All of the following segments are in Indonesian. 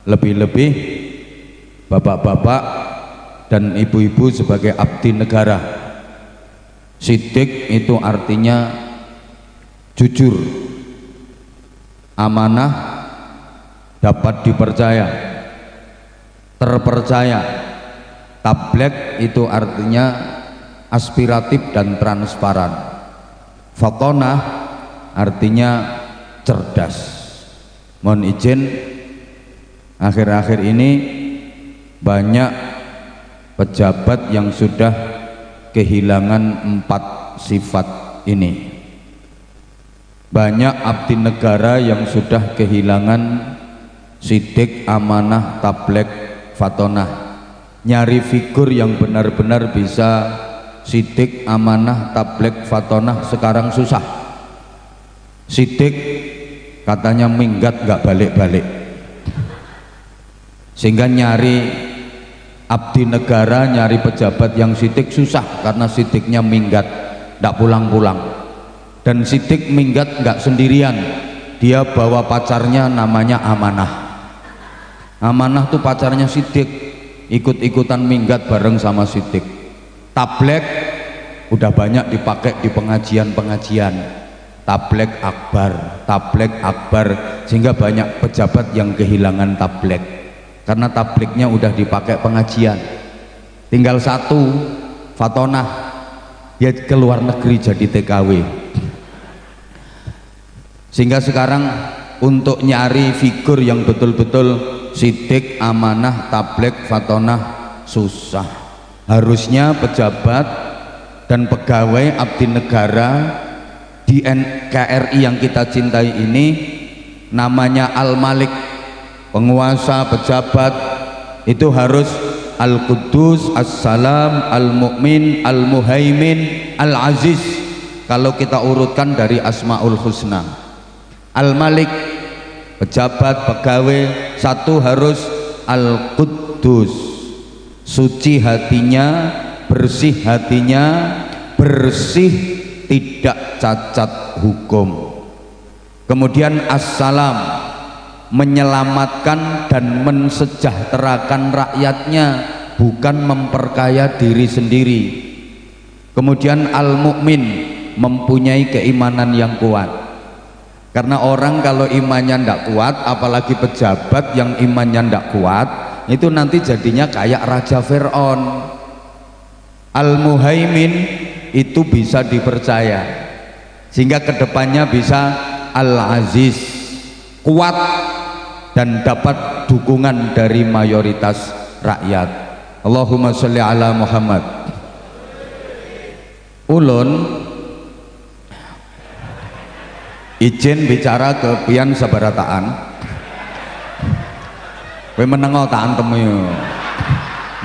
Lebih-lebih bapak-bapak dan ibu-ibu sebagai abdi negara. Sidik itu artinya jujur, amanah, dapat dipercaya, terpercaya. Tablek itu artinya aspiratif dan transparan. Fatonah artinya cerdas. Mohon izin, akhir-akhir ini banyak pejabat yang sudah kehilangan 4 sifat ini. Banyak abdi negara yang sudah kehilangan sidik, amanah, tablek, fatonah. Nyari figur yang benar-benar bisa sidik, amanah, tablek, fatonah sekarang susah. Sidik katanya minggat nggak balik-balik, sehingga nyari abdi negara, nyari pejabat yang sidik susah karena sidiknya minggat, nggak pulang-pulang. Dan sidik minggat nggak sendirian, dia bawa pacarnya namanya amanah. Amanah tuh pacarnya sidik, ikut-ikutan minggat bareng sama sidik. Tablek udah banyak dipakai di pengajian-pengajian, tablek akbar, sehingga banyak pejabat yang kehilangan tablek karena tableknya udah dipakai pengajian. Tinggal satu, fatonah, dia keluar negeri jadi TKW. Sehingga sekarang untuk nyari figur yang betul-betul sidik, amanah, tablek, fatonah susah. Harusnya pejabat dan pegawai abdi negara di NKRI yang kita cintai ini namanya Al-Malik, penguasa, pejabat itu harus Al-Quddus, As-Salam, Al-Mu'min, Al-Muhaimin, Al-Aziz. Kalau kita urutkan dari Asmaul Husna, Al-Malik pejabat pegawai satu harus Al-Quddus, suci hatinya, bersih tidak cacat hukum. Kemudian As-Salam, menyelamatkan dan mensejahterakan rakyatnya, bukan memperkaya diri sendiri. Kemudian Al-Mu'min, mempunyai keimanan yang kuat. Karena orang kalau imannya tidak kuat, apalagi pejabat yang imannya tidak kuat, itu nanti jadinya kayak Raja Fir'aun. Al-Muhaimin itu bisa dipercaya, sehingga kedepannya bisa Al-Aziz, kuat dan dapat dukungan dari mayoritas rakyat. Allahumma sholli ala Muhammad. Ulun izin bicara ke pian sabarataan. Kowe menengo tak antem yo.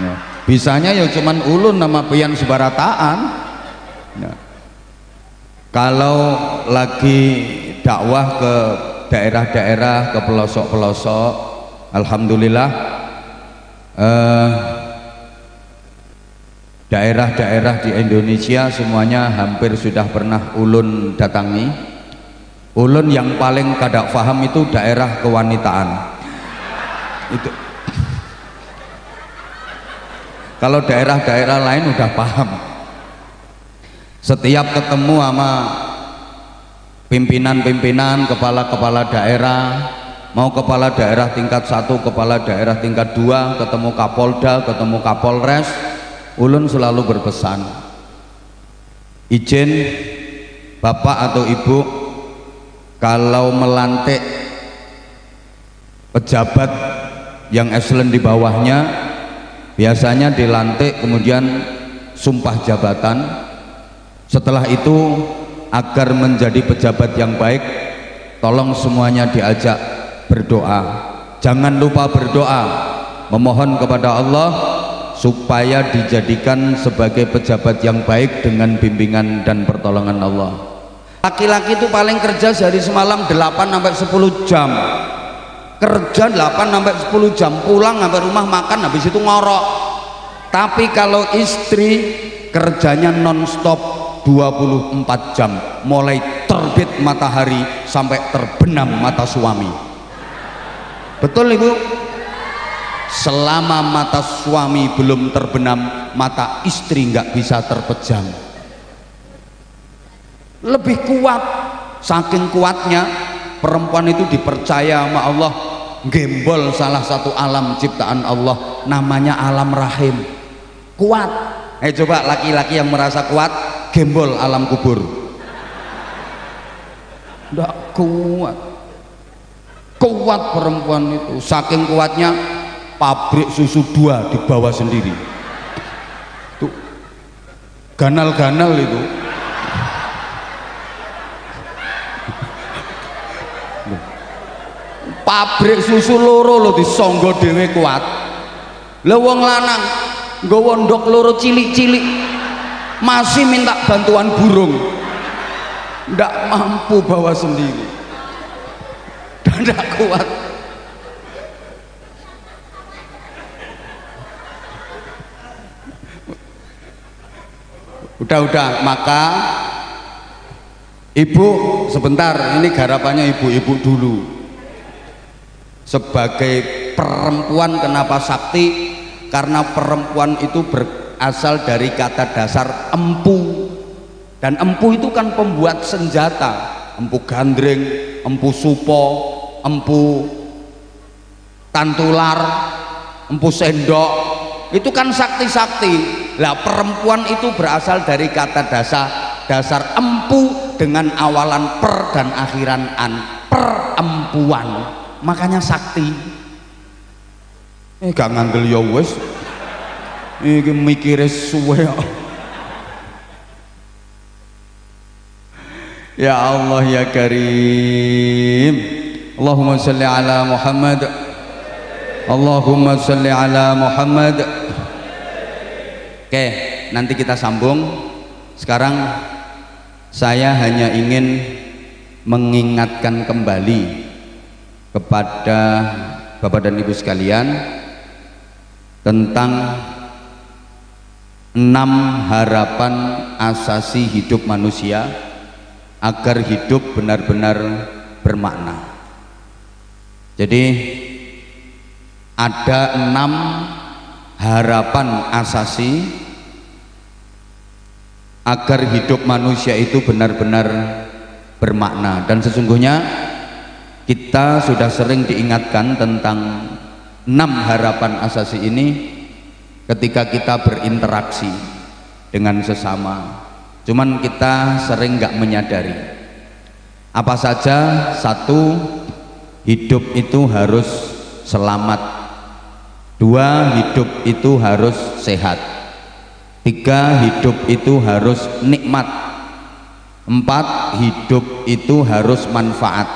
Ya. Bisanya ya cuman ulun nama pian sabarataan. Ya. Kalau lagi dakwah ke daerah-daerah, ke pelosok-pelosok, alhamdulillah daerah-daerah di Indonesia semuanya hampir sudah pernah ulun datangi. Ulun yang paling kadak faham itu daerah kewanitaan. Itu. Kalau daerah-daerah lain udah paham. Setiap ketemu sama pimpinan-pimpinan, kepala-kepala daerah, mau kepala daerah tingkat 1, kepala daerah tingkat 2, ketemu Kapolda, ketemu Kapolres, ulun selalu berpesan, izin Bapak atau Ibu, kalau melantik pejabat yang eselon di bawahnya, biasanya dilantik kemudian sumpah jabatan. Setelah itu, agar menjadi pejabat yang baik, tolong semuanya diajak berdoa. Jangan lupa berdoa, memohon kepada Allah supaya dijadikan sebagai pejabat yang baik dengan bimbingan dan pertolongan Allah. Laki-laki itu paling kerja sehari semalam 8-10 jam, kerja 8-10 jam, pulang sampai rumah makan, habis itu ngorok. Tapi kalau istri kerjanya non-stop 24 jam, mulai terbit matahari sampai terbenam mata suami. Betul Ibu? selama mata suami belum terbenam, mata istri nggak bisa terpejam. Lebih kuat, saking kuatnya perempuan itu dipercaya sama Allah gembol salah satu alam ciptaan Allah, namanya alam rahim. Kuat. Coba laki-laki yang merasa kuat gembol alam kubur, nggak kuat. Kuat perempuan itu, saking kuatnya pabrik susu 2 dibawa sendiri tuh, ganal-ganal itu. Pabrik susu loro lo disonggo dhewe kuat. Lah wong lanang nggawa ndok loro cilik-cilik masih minta bantuan burung, ndak mampu bawa sendiri, ndak kuat. Udah, maka ibu sebentar, ini garapannya ibu-ibu dulu. Sebagai perempuan kenapa sakti? Karena perempuan itu berasal dari kata dasar empu, dan empu itu kan pembuat senjata. Empu gandring, empu supo, empu tantular, empu sendok, itu kan sakti-sakti. Lah perempuan itu berasal dari kata dasar empu dengan awalan per dan akhiran an, perempuan, makanya sakti. Gak ngandel ya wis, iki mikire suwe. Ya Allah ya Karim, Allahumma sholli ala Muhammad, Allahumma sholli ala Muhammad. Oke, nanti kita sambung. Sekarang saya hanya ingin mengingatkan kembali kepada Bapak dan Ibu sekalian tentang 6 harapan asasi hidup manusia agar hidup benar-benar bermakna. Jadi ada 6 harapan asasi agar hidup manusia itu benar-benar bermakna. Dan sesungguhnya kita sudah sering diingatkan tentang 6 harapan asasi ini ketika kita berinteraksi dengan sesama, cuman kita sering nggak menyadari apa saja. 1, hidup itu harus selamat. 2, hidup itu harus sehat. 3, hidup itu harus nikmat. 4, hidup itu harus manfaat.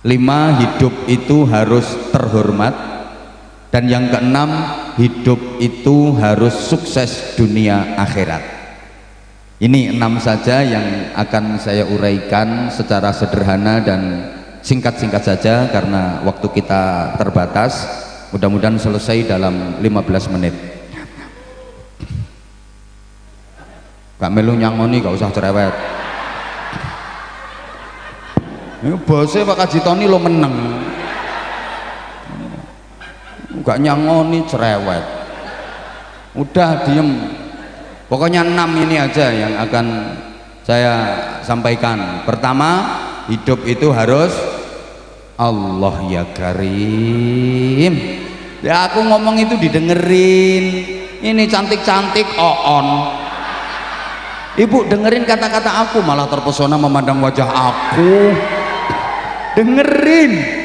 5, hidup itu harus terhormat. Dan yang ke-6, hidup itu harus sukses dunia akhirat. Ini 6 saja yang akan saya uraikan secara sederhana dan singkat-singkat saja karena waktu kita terbatas. Mudah-mudahan selesai dalam 15 menit. Gak melu nyangoni, gak usah cerewet. Ini bosnya Pak Haji Tony lo meneng. Gak nyangoni cerewet. Udah diem. Pokoknya 6 ini aja yang akan saya sampaikan. Pertama, hidup itu harus Allah ya Karim. Ya aku ngomong itu didengerin. Ini cantik-cantik on. Ibu dengerin kata-kata aku, malah terpesona memandang wajah aku. Dengerin.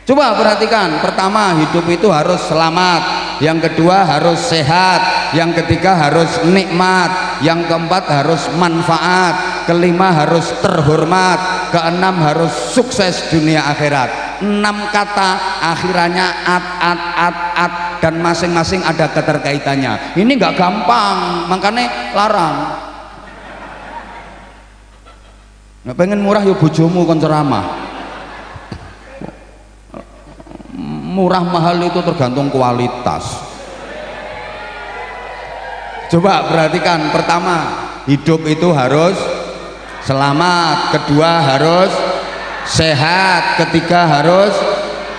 Coba perhatikan. Pertama, hidup itu harus selamat. Yang kedua harus sehat. Yang ketiga harus nikmat. Yang keempat harus manfaat. Kelima harus terhormat. Keenam harus sukses dunia akhirat. 6 kata akhirannya at dan masing-masing ada keterkaitannya. Ini nggak gampang, makanya larang. Nggak pengen murah ya bojomu kon ceramah. Murah mahal itu tergantung kualitas. Coba perhatikan. Pertama, hidup itu harus selamat. Kedua harus sehat. Ketiga harus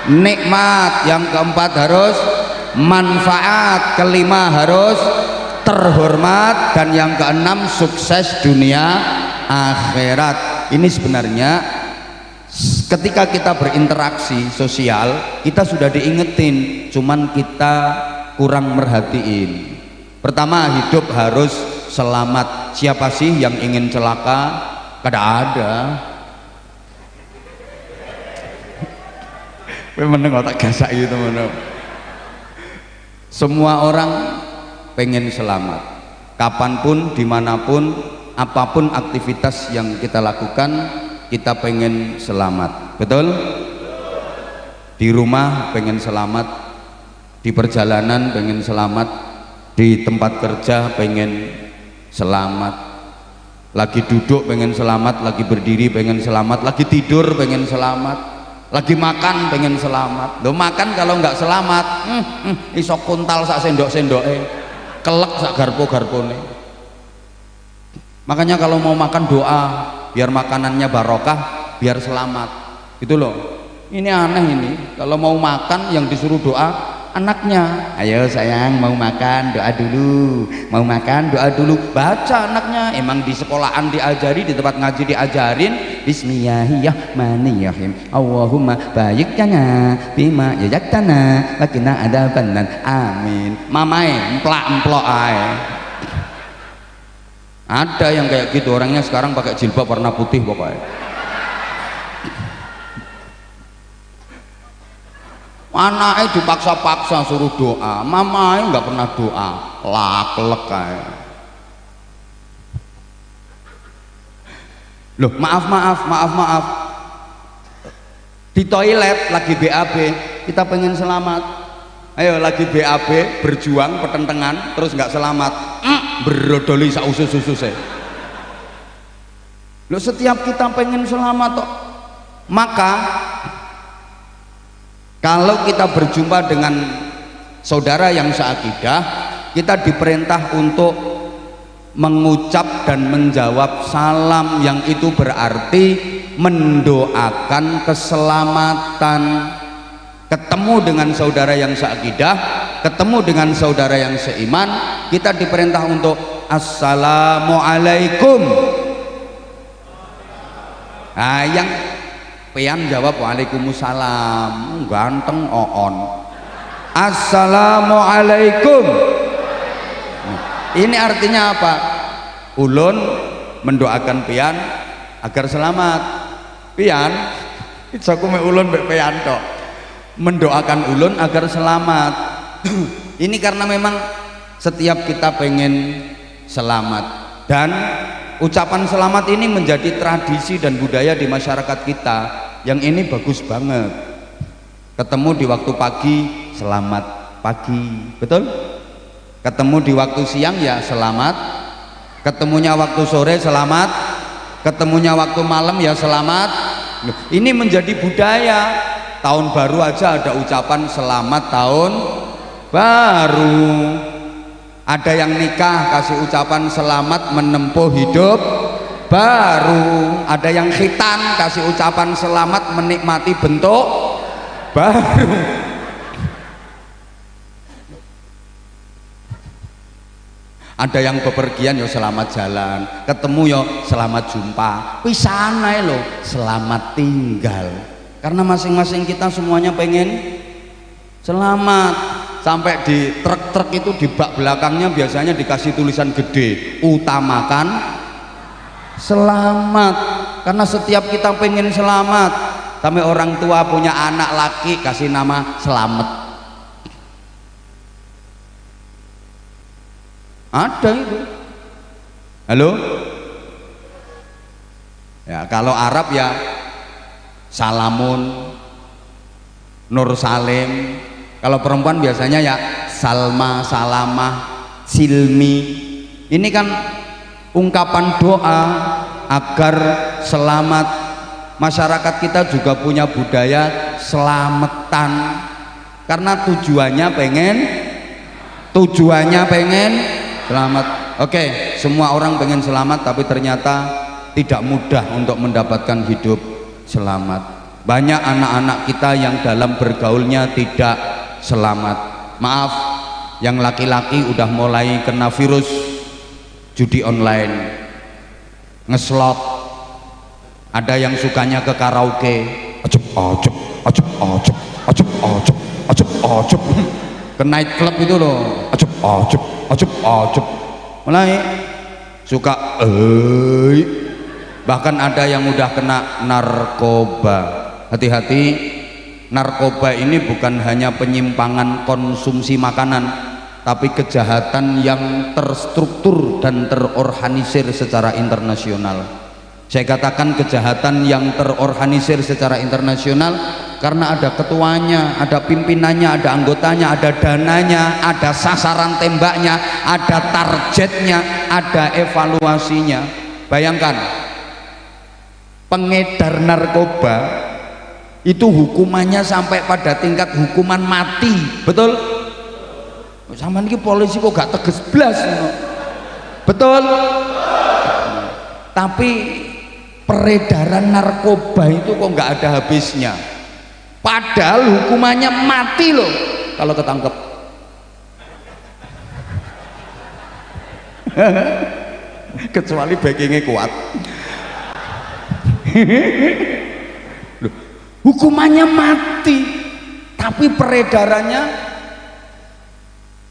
nikmat, yang keempat harus manfaat, kelima harus terhormat, dan yang keenam sukses dunia akhirat. Ini sebenarnya ketika kita berinteraksi sosial kita sudah diingetin, cuman kita kurang merhatiin. Pertama, hidup harus selamat. Siapa sih yang ingin celaka? Kada ada. Memang otak gasak itu teman. Semua orang pengen selamat. Kapanpun, dimanapun, apapun aktivitas yang kita lakukan, kita pengen selamat. Betul? Di rumah pengen selamat, di perjalanan pengen selamat, di tempat kerja pengen selamat, lagi duduk pengen selamat, lagi berdiri pengen selamat, lagi tidur pengen selamat, lagi makan pengen selamat. Loh, makan kalau nggak selamat iso kuntal sak sendok-sendoke, kelek sak garpo-garpone. Makanya kalau mau makan doa biar makanannya barokah, biar selamat gitu loh. Ini aneh ini, kalau mau makan yang disuruh doa anaknya, ayo sayang mau makan doa dulu, mau makan doa dulu. Baca anaknya, emang di sekolahan diajari, di tempat ngaji diajarin Bismillahirrahmanirrahim, Allahumma baik jana bima yajaktana wakina adabannan, amin. Mamae emplak-emplok ae. Ada yang kayak gitu, orangnya sekarang pakai jilbab warna putih pokoknya. Anaknya dipaksa-paksa suruh doa, mamanya nggak pernah doa, laklek kayak. Loh, maaf. Di toilet lagi BAB, kita pengen selamat. Ayo lagi BAB, berjuang, pertentangan, terus nggak selamat, berodoli sak usus-ususnya. Loh, setiap kita pengen selamat toh. Maka kalau kita berjumpa dengan saudara yang seakidah, kita diperintah untuk mengucap dan menjawab salam, yang itu berarti mendoakan keselamatan. Ketemu dengan saudara yang seakidah, ketemu dengan saudara yang seiman, kita diperintah untuk assalamualaikum. Nah, yang pian jawab waalaikumsalam, ganteng oon. Assalamualaikum. Ini artinya apa? Ulun mendoakan pian agar selamat. Pian, ijaku me ulun mbek pian tok. Mendoakan ulun agar selamat. Ini karena memang setiap kita pengen selamat, dan ucapan selamat ini menjadi tradisi dan budaya di masyarakat kita. Yang ini bagus banget. Ketemu di waktu pagi, selamat pagi, betul? Ketemu di waktu siang, ya selamat. Ketemunya waktu sore, selamat. Ketemunya waktu malam, ya selamat. Ini menjadi budaya. Tahun baru aja ada ucapan selamat tahun baru. Ada yang nikah kasih ucapan selamat menempuh hidup baru. Ada yang khitan kasih ucapan selamat menikmati bentuk baru. Ada yang bepergian, ya selamat jalan. Ketemu, ya selamat jumpa. Pisahan ae lho, selamat tinggal. Karena masing-masing kita semuanya pengen selamat. Sampai di truk-truk itu di bak belakangnya biasanya dikasih tulisan gede, utamakan selamat. Karena setiap kita pengen selamat. Sampai orang tua punya anak laki kasih nama Selamet. Ada itu. Halo? Ya, kalau Arab ya Salamun, Nur Salim. Kalau perempuan biasanya ya Salma, Salamah, Silmi. Ini kan ungkapan doa agar selamat. Masyarakat kita juga punya budaya selamatan, karena tujuannya pengen selamat. Oke, semua orang pengen selamat, tapi ternyata tidak mudah untuk mendapatkan hidup selamat. Banyak anak-anak kita yang dalam bergaulnya tidak selamat. Maaf, yang laki-laki udah mulai kena virus judi online, ngeslot. Ada yang sukanya ke karaoke, ajep ajep ajep ajep ajep ajep ajep ajep, ke night club itu loh, ajep ajep ajep ajep, mulai suka bahkan ada yang udah kena narkoba. Hati-hati, narkoba ini bukan hanya penyimpangan konsumsi makanan, tapi kejahatan yang terstruktur dan terorganisir secara internasional. Saya katakan kejahatan yang terorganisir secara internasional karena ada ketuanya, ada pimpinannya, ada anggotanya, ada dananya, ada sasaran tembaknya, ada targetnya, ada evaluasinya. Bayangkan, pengedar narkoba itu hukumannya sampai pada tingkat hukuman mati, betul? Sama ini polisi kok gak tegas blas, betul? Tapi peredaran narkoba itu kok nggak ada habisnya, padahal hukumannya mati loh kalau ketangkep. Kecuali backingnya kuat. Loh, hukumannya mati tapi peredarannya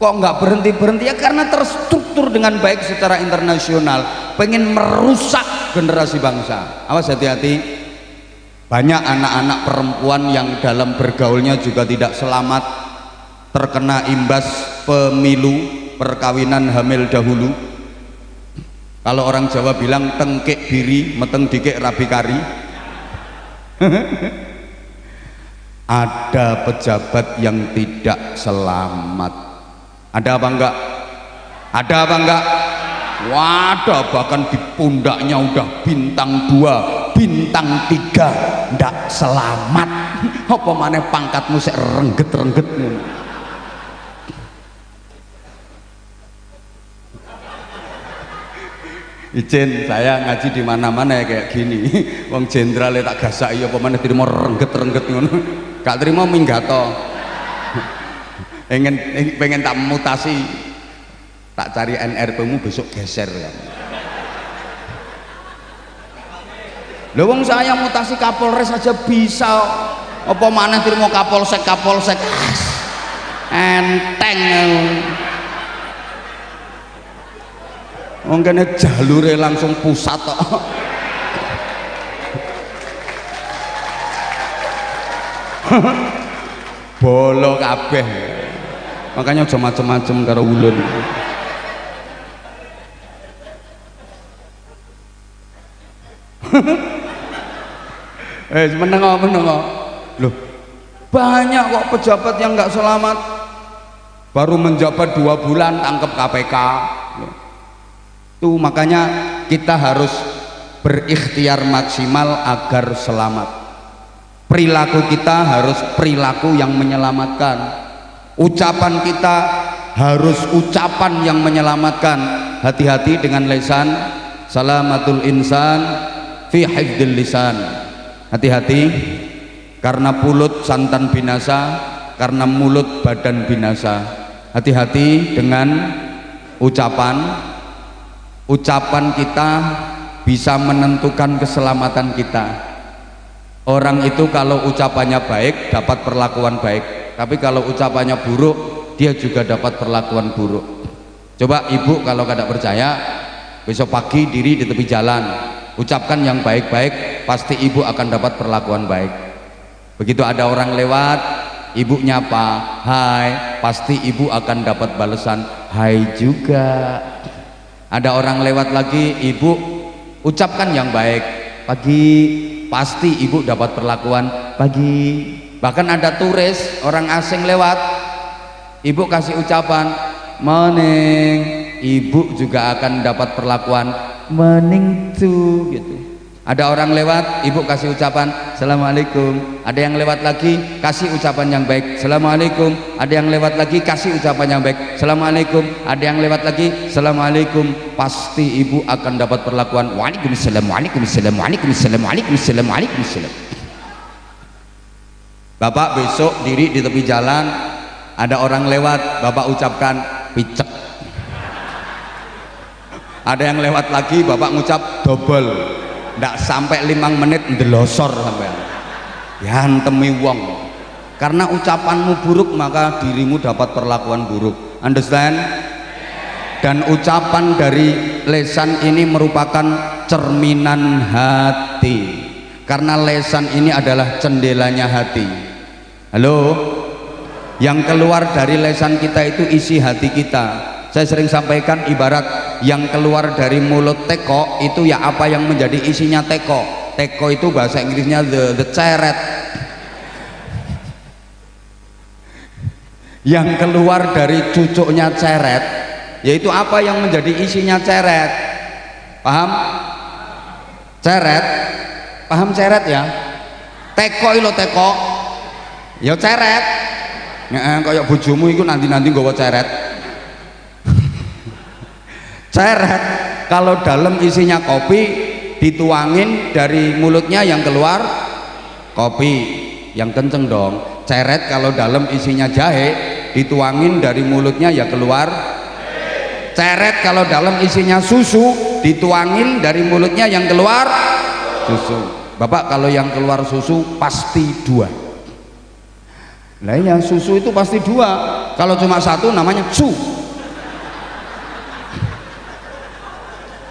kok nggak berhenti-berhenti, ya karena terstruktur dengan baik secara internasional, pengen merusak generasi bangsa. Awas, hati-hati, banyak anak-anak perempuan yang dalam bergaulnya juga tidak selamat, terkena imbas pemilu, perkawinan hamil dahulu. Kalau orang Jawa bilang tengkek biri meteng dikek rabi kari. Ada pejabat yang tidak selamat. Ada apa enggak? Ada apa enggak? Waduh, bahkan di pundaknya udah bintang 2, bintang 3, ndak selamat. Apa maneh pangkatmu sik rengget-rengget. Izin saya ngaji di mana-mana ya kayak gini. Wong jenderal tak gasaki apa maneh dirimo rengget-rengget ngono. Gak terima minggato. Pengen tak mutasi, tak cari NRP-mu besok geser ya. Lho wong saya mutasi Kapolres saja bisa, apa maneh terima Kapolsek enteng. Wong kene jalure langsung pusat kok. Bolo kabeh. Makanya aja macem-macem karo ulun. Menengok. Loh, banyak kok pejabat yang nggak selamat, baru menjabat 2 bulan tangkep KPK. Tuh makanya kita harus berikhtiar maksimal agar selamat. Perilaku kita harus perilaku yang menyelamatkan. Ucapan kita harus ucapan yang menyelamatkan. Hati-hati dengan lisan. Salamatul insan fi hifdzil lisan. Hati-hati, karena mulut santan binasa, karena mulut badan binasa. Hati-hati dengan ucapan. Ucapan kita bisa menentukan keselamatan kita. Orang itu kalau ucapannya baik dapat perlakuan baik, tapi kalau ucapannya buruk dia juga dapat perlakuan buruk. Coba ibu kalau kada percaya, besok pagi diri di tepi jalan, ucapkan yang baik-baik, pasti ibu akan dapat perlakuan baik. Begitu ada orang lewat, ibu nyapa hai, pasti ibu akan dapat balasan hai juga. Ada orang lewat lagi, ibu ucapkan yang baik, pagi, pasti ibu dapat perlakuan pagi. Bahkan ada turis orang asing lewat, ibu kasih ucapan morning, ibu juga akan dapat perlakuan morning too gitu. Ada orang lewat, ibu kasih ucapan assalamualaikum. Ada yang lewat lagi kasih ucapan yang baik assalamualaikum. Ada yang lewat lagi kasih ucapan yang baik assalamualaikum. Ada yang lewat lagi assalamualaikum. Pasti ibu akan dapat perlakuan waalaikumsalam, waalaikumsalam, waalaikumsalam, waalaikumsalam, waalaikumsalam. Bapak besok diri di tepi jalan, ada orang lewat, Bapak ucapkan picek. Ada yang lewat lagi, Bapak ngucap double. Ndak sampai 5 menit ndelosor sampean. Ya antemi wong. Karena ucapanmu buruk maka dirimu dapat perlakuan buruk. Understand? Dan ucapan dari lesan ini merupakan cerminan hati. Karena lesan ini adalah jendelanya hati. Halo? Yang keluar dari lesan kita itu isi hati kita. Saya sering sampaikan ibarat yang keluar dari mulut teko itu ya apa yang menjadi isinya teko. Teko itu bahasa Inggrisnya the ceret. Yang keluar dari cucuknya ceret yaitu apa yang menjadi isinya ceret. Paham? Ceret? Paham ceret ya? Teko ilo teko ya ceret. Kayak bojomu itu nanti nggawa ceret. Ceret kalau dalam isinya kopi dituangin dari mulutnya yang keluar kopi yang kenceng dong. Ceret kalau dalam isinya jahe dituangin dari mulutnya ya keluar. Ceret kalau dalam isinya susu dituangin dari mulutnya yang keluar susu. Bapak kalau yang keluar susu pasti 2. Lah ya susu itu pasti 2. Kalau cuma 1 namanya su.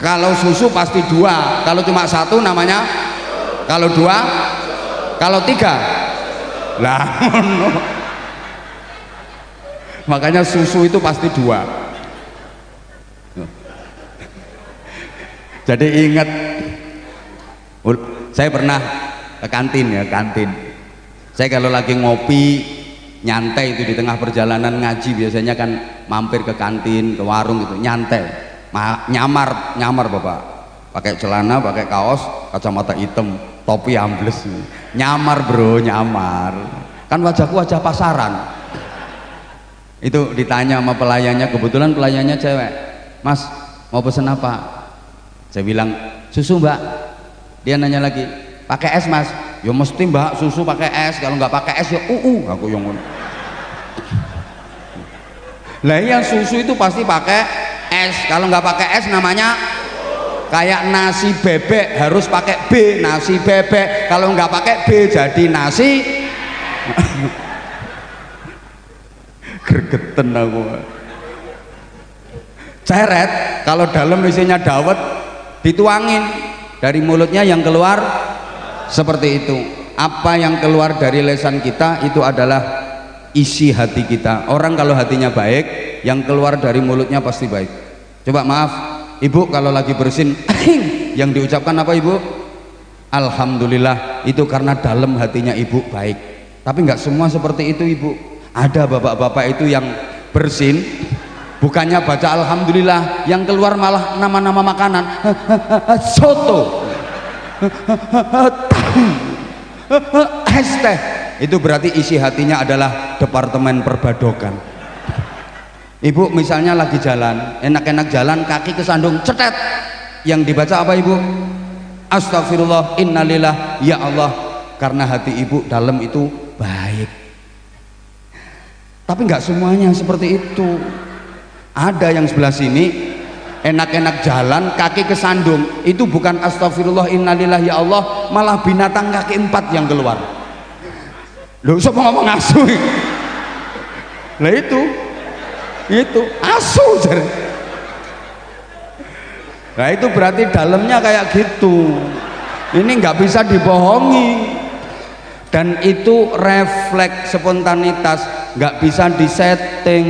Kalau susu pasti 2. Kalau cuma 1 namanya, kalau 2, kalau 3 lah no. Makanya susu itu pasti 2. Jadi ingat, saya pernah ke kantin ya, kantin. Saya kalau lagi ngopi nyantai itu di tengah perjalanan ngaji biasanya kan mampir ke kantin, ke warung gitu, nyantai, nyamar Bapak, pakai celana, pakai kaos, kacamata hitam, topi ambles, nyamar bro, nyamar. Kan wajahku wajah pasaran. Itu ditanya sama pelayannya, kebetulan pelayannya cewek, Mas mau pesen apa? Saya bilang susu Mbak. Dia nanya lagi, pakai es Mas? Ya mesti Mbak, susu pakai es, kalau nggak pakai es ya aku yang ngono. Lah yang susu itu pasti pakai es, kalau nggak pakai es namanya kayak nasi bebek harus pakai B, nasi bebek, kalau nggak pakai B jadi nasi. Gregeten aku. Ceret kalau dalam isinya dawet dituangin dari mulutnya yang keluar seperti itu. Apa yang keluar dari lesan kita itu adalah isi hati kita. Orang kalau hatinya baik, yang keluar dari mulutnya pasti baik. Coba maaf, ibu kalau lagi bersin yang diucapkan apa ibu? Alhamdulillah. Itu karena dalam hatinya ibu baik. Tapi nggak semua seperti itu ibu. Ada bapak-bapak itu yang bersin bukannya baca alhamdulillah, yang keluar malah nama-nama makanan. Soto, es teh. Itu berarti isi hatinya adalah departemen perbadokan. Ibu misalnya lagi jalan, enak-enak jalan, kaki kesandung, cetet. Yang dibaca apa ibu? Astagfirullah, innalillah, ya Allah. Karena hati ibu dalam itu baik. Tapi nggak semuanya seperti itu. Ada yang sebelah sini enak-enak jalan, kaki kesandung, itu bukan astagfirullah innalillah ya Allah, malah binatang kaki 4 yang keluar. Loh siapa ngomong asu? Lah itu asu jare. Nah itu berarti dalamnya kayak gitu. Ini nggak bisa dibohongi. Dan itu refleks spontanitas, nggak bisa disetting.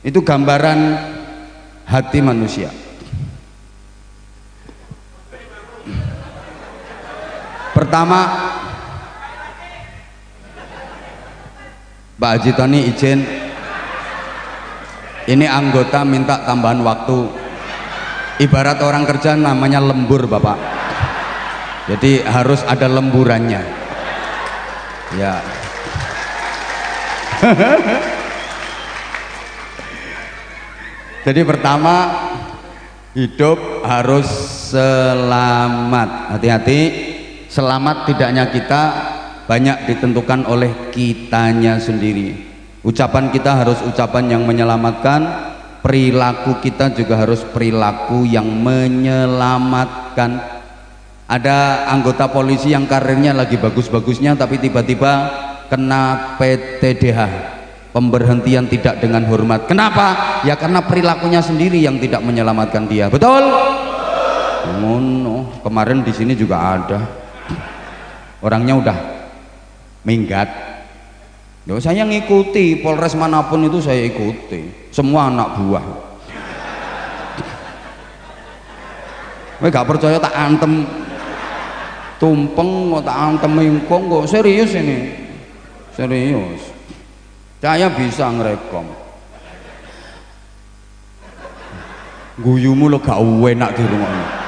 Itu gambaran hati manusia. Pertama, Pak Haji Tony izin, ini anggota minta tambahan waktu. Ibarat orang kerja namanya lembur Bapak, jadi harus ada lemburannya ya. Jadi pertama, hidup harus selamat. Hati-hati, selamat tidaknya kita banyak ditentukan oleh kitanya sendiri. Ucapan kita harus ucapan yang menyelamatkan, perilaku kita juga harus perilaku yang menyelamatkan. Ada anggota polisi yang karirnya lagi bagus-bagusnya tapi tiba-tiba kena PTDH, pemberhentian tidak dengan hormat. Kenapa? Ya karena perilakunya sendiri yang tidak menyelamatkan dia. Betul? Kemarin di sini juga ada orangnya udah minggat. Saya ngikuti Polres manapun itu, saya ikuti semua anak buah. Gak percaya tak antem tumpeng kok, tak antem mingkong kok. Serius ini, serius. Saya bisa ngerekom. Guyumu lo gak enak di rumah.